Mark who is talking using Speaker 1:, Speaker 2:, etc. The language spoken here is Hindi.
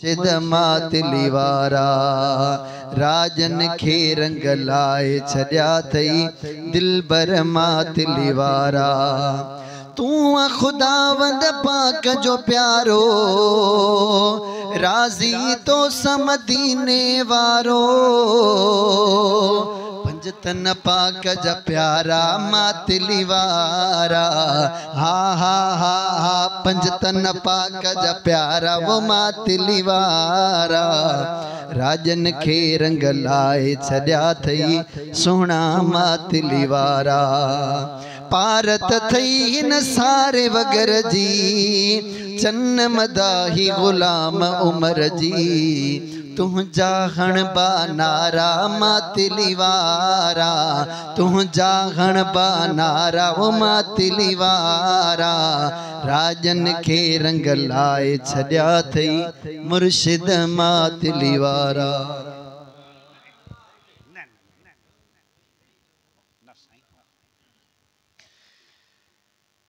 Speaker 1: मुर्शिद मातली वारा राजन खे रंग लाए छड्या थई दिलबर मातली वारा तू खुदावंद पाक जो प्यारो राजी तो समदीने वारो पंजतन पाक जा प्यारा मातली वारा हा हा हा हा पंजतन पाक जा प्यारा वो मातली वारा राजन खे रंग लाए छड्या थई सोना मातली वारा पारत थई हिन सारे वगर जी चन्न मदाही गुलाम उमर जी तुझा हणबा नारा मातली वारा तुझा हणबा नारा वो मातली वारा राजन खे रंग लाए छड्या थई मुर्शिद मातली वारा।